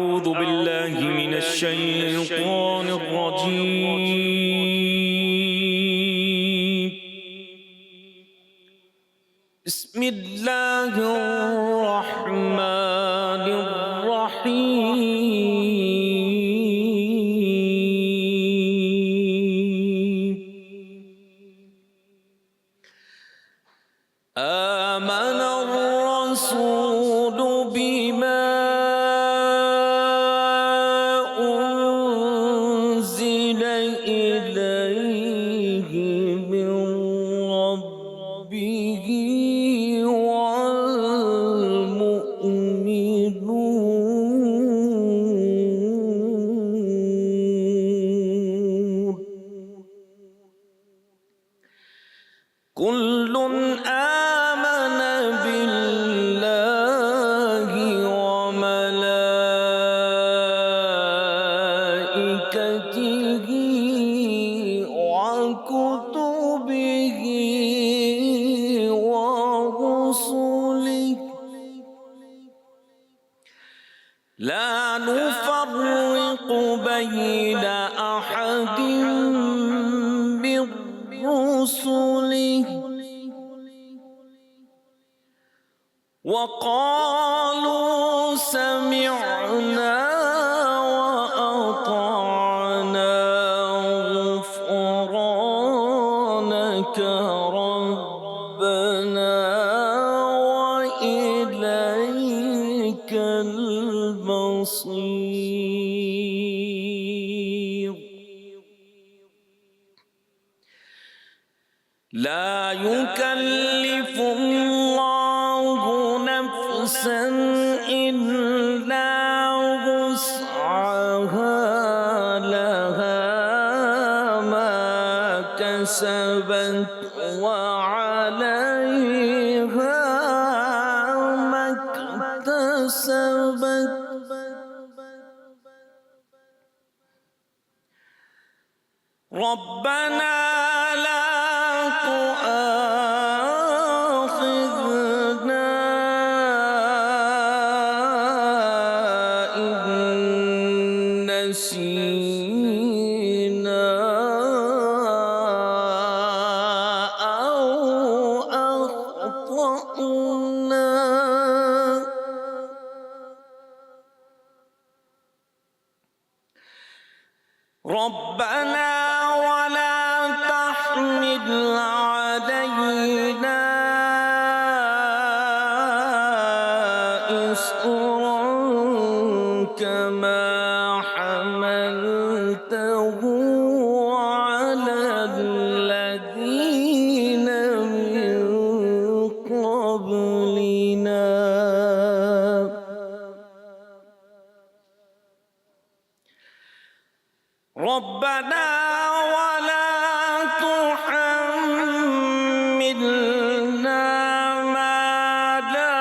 أعوذ بالله من الشيطان الرجيم. بسم الله الرحمن الرحيم. آمن الرسول بما أنزل إليه من ربه والمؤمنون كل آمن بالله وملائكته وكتبه ورسله لا نفرق بين أحد من رسله وقالوا سمعنا وأطعنا غفرانك ربنا وإليك المصير. لا يكلف الله نفسا إلا وسعها لها ما كسبت وعليها ما اكتسبت. ربنا لا تؤاخذنا إن نسينا أو أخطأنا. ربنا ولا تحمل علينا إصرا كما حملته على الذين من قبلنا. ربنا ولا تحملنا ما لا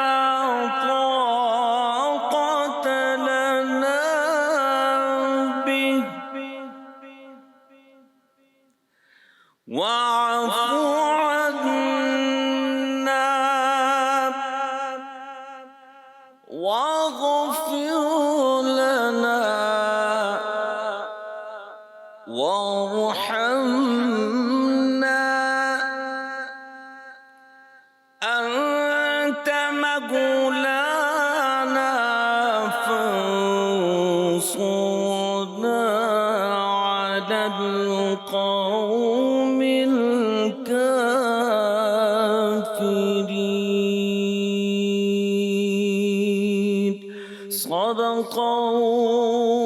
طاقة لنا به واعف عنا واغفر لنا وارحمنا أنت مولانا فانصرنا على القوم الكافرين. صدق الله.